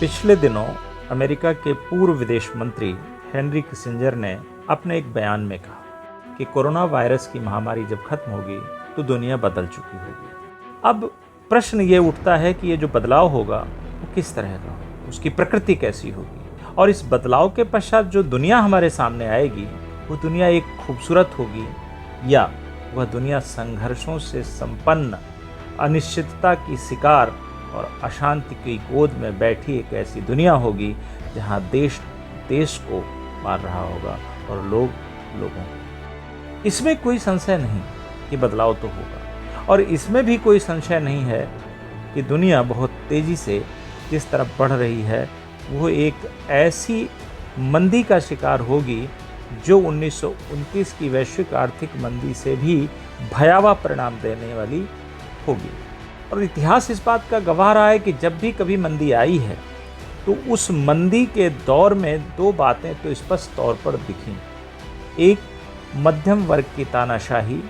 पिछले दिनों अमेरिका के पूर्व विदेश मंत्री हेनरी किसिंजर ने अपने एक बयान में कहा कि कोरोना वायरस की महामारी जब खत्म होगी तो दुनिया बदल चुकी होगी। अब प्रश्न ये उठता है कि ये जो बदलाव होगा वो किस तरह का होगा, उसकी प्रकृति कैसी होगी, और इस बदलाव के पश्चात जो दुनिया हमारे सामने आएगी वो दुनिया एक खूबसूरत होगी या वह दुनिया संघर्षों से संपन्न, अनिश्चितता की शिकार और अशांति की गोद में बैठी एक ऐसी दुनिया होगी जहां देश देश को मार रहा होगा और लोग लोगों को। इसमें कोई संशय नहीं कि बदलाव तो होगा, और इसमें भी कोई संशय नहीं है कि दुनिया बहुत तेजी से जिस तरफ बढ़ रही है वो एक ऐसी मंदी का शिकार होगी जो 1929 की वैश्विक आर्थिक मंदी से भी भयावह परिणाम देने वाली होगी। और इतिहास इस बात का गवाह रहा है कि जब भी कभी मंदी आई है तो उस मंदी के दौर में दो बातें तो स्पष्ट तौर पर दिखीं। एक, मध्यम वर्ग की तानाशाही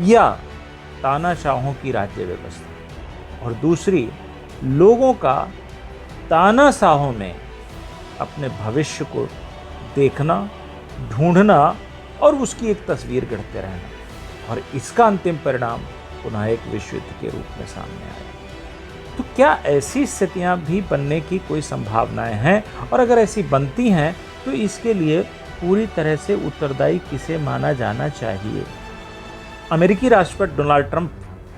या तानाशाहों की राज्य व्यवस्था, और दूसरी, लोगों का तानाशाहों में अपने भविष्य को देखना, ढूंढना और उसकी एक तस्वीर गढ़ते रहना, और इसका अंतिम परिणाम पुनः एक विश्व युद्ध के रूप में सामने आया। तो क्या ऐसी स्थितियां भी बनने की कोई संभावनाएं हैं, और अगर ऐसी बनती हैं तो इसके लिए पूरी तरह से उत्तरदायी किसे माना जाना चाहिए? अमेरिकी राष्ट्रपति डोनाल्ड ट्रंप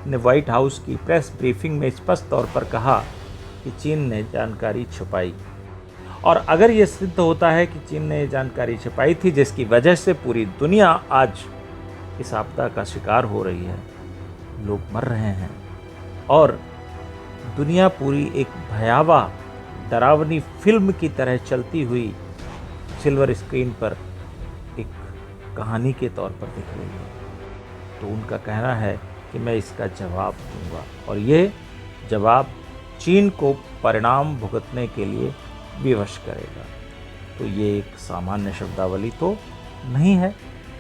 ने व्हाइट हाउस की प्रेस ब्रीफिंग में स्पष्ट तौर पर कहा कि चीन ने जानकारी छुपाई, और अगर ये सिद्ध होता है कि चीन ने जानकारी छिपाई थी जिसकी वजह से पूरी दुनिया आज इस आपदा का शिकार हो रही है, लोग मर रहे हैं और दुनिया पूरी एक भयावह डरावनी फिल्म की तरह चलती हुई सिल्वर स्क्रीन पर एक कहानी के तौर पर दिख रही है, तो उनका कहना है कि मैं इसका जवाब दूंगा, और ये जवाब चीन को परिणाम भुगतने के लिए विवश करेगा। तो ये एक सामान्य शब्दावली तो नहीं है,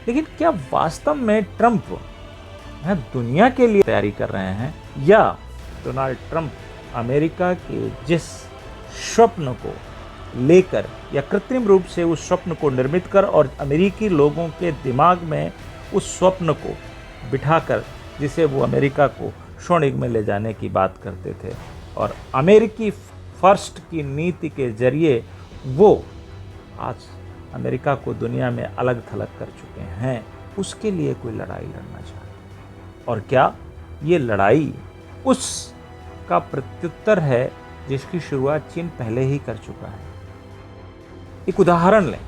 लेकिन क्या वास्तव में ट्रंप दुनिया के लिए तैयारी कर रहे हैं, या डोनाल्ड ट्रंप अमेरिका के जिस स्वप्न को लेकर या कृत्रिम रूप से उस स्वप्न को निर्मित कर और अमेरिकी लोगों के दिमाग में उस स्वप्न को बिठाकर जिसे वो अमेरिका को स्वर्ण युग में ले जाने की बात करते थे, और अमेरिकी फर्स्ट की नीति के जरिए वो आज अमेरिका को दुनिया में अलग थलग कर चुके हैं, उसके लिए कोई लड़ाई लड़ना चाहते हैं। और क्या ये लड़ाई उस का प्रत्युत्तर है जिसकी शुरुआत चीन पहले ही कर चुका है? एक उदाहरण लें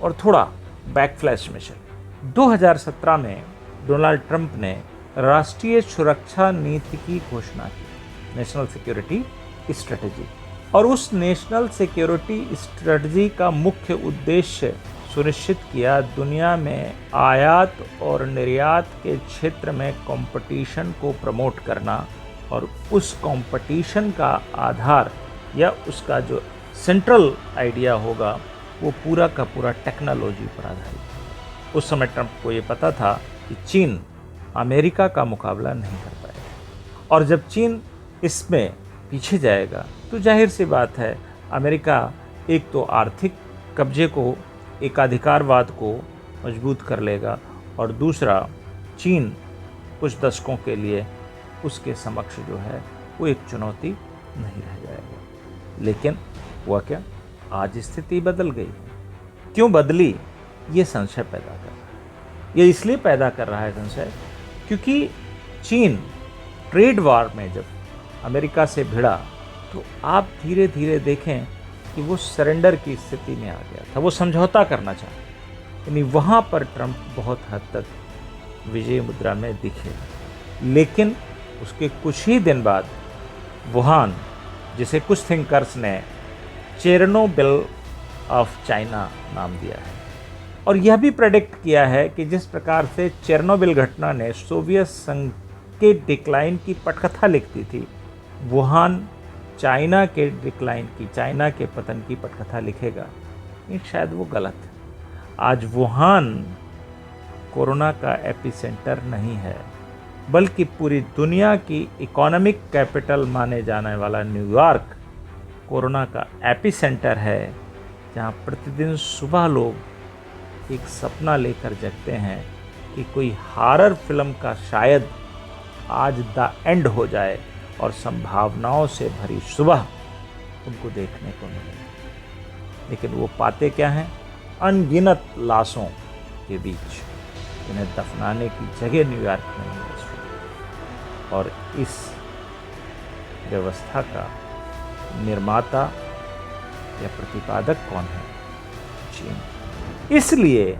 और थोड़ा बैकफ्लैश में चलें। 2017 में डोनाल्ड ट्रंप ने राष्ट्रीय सुरक्षा नीति की घोषणा की, नेशनल सिक्योरिटी स्ट्रेटजी, और उस नेशनल सिक्योरिटी स्ट्रेटजी का मुख्य उद्देश्य सुनिश्चित किया दुनिया में आयात और निर्यात के क्षेत्र में कंपटीशन को प्रमोट करना, और उस कंपटीशन का आधार या उसका जो सेंट्रल आइडिया होगा वो पूरा का पूरा टेक्नोलॉजी पर आधारित। उस समय ट्रंप को ये पता था कि चीन अमेरिका का मुकाबला नहीं कर पाएगा, और जब चीन इसमें पीछे जाएगा तो जाहिर सी बात है अमेरिका एक तो आर्थिक कब्जे को, एकाधिकारवाद को मजबूत कर लेगा, और दूसरा चीन कुछ दशकों के लिए उसके समक्ष जो है वो एक चुनौती नहीं रह जाएगा। लेकिन हुआ क्या? आज स्थिति बदल गई। क्यों बदली? ये संशय पैदा कर रहा है। ये इसलिए पैदा कर रहा है संशय क्योंकि चीन ट्रेड वार में जब अमेरिका से भिड़ा तो आप धीरे धीरे देखें कि वो सरेंडर की स्थिति में आ गया था, वो समझौता करना चाहता, यानी वहाँ पर ट्रंप बहुत हद तक विजय मुद्रा में दिखे। लेकिन उसके कुछ ही दिन बाद वुहान, जिसे कुछ थिंकर्स ने चेरनोबिल ऑफ चाइना नाम दिया है, और यह भी प्रेडिक्ट किया है कि जिस प्रकार से चेरनोबिल घटना ने सोवियत संघ के डिक्लाइन की पटकथा लिखती थी, वुहान चाइना के डिक्लाइन की, चाइना के पतन की पटकथा लिखेगा। ये शायद वो गलत है। आज वुहान कोरोना का एपिसेंटर नहीं है, बल्कि पूरी दुनिया की इकोनॉमिक कैपिटल माने जाने वाला न्यूयॉर्क कोरोना का एपिसेंटर है, जहाँ प्रतिदिन सुबह लोग एक सपना लेकर जगते हैं कि कोई हॉरर फिल्म का शायद आज द एंड हो जाए और संभावनाओं से भरी सुबह उनको देखने को मिले। लेकिन वो पाते क्या हैं? अनगिनत लाशों के बीच इन्हें दफनाने की जगह न्यूयॉर्क में नहीं बची। और इस व्यवस्था का निर्माता या प्रतिपादक कौन है? चीन। इसलिए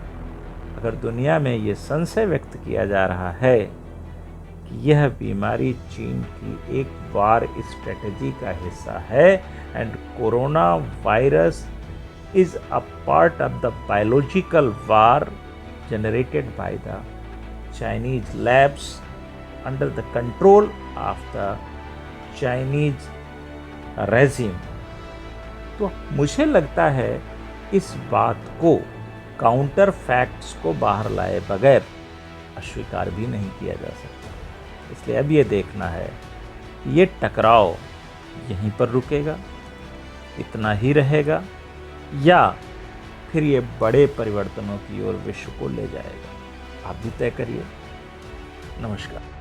अगर दुनिया में ये संशय व्यक्त किया जा रहा है कि यह बीमारी चीन की एक वार स्ट्रेटेजी का हिस्सा है and corona virus is a part of the biological war generated by the Chinese labs under the control of the Chinese regime, तो मुझे लगता है इस बात को काउंटर फैक्ट्स को बाहर लाए बगैर अस्वीकार भी नहीं किया जा सकता। इसलिए अब ये देखना है कि ये टकराव यहीं पर रुकेगा, इतना ही रहेगा, या फिर ये बड़े परिवर्तनों की ओर विश्व को ले जाएगा। आप भी तय करिए। नमस्कार।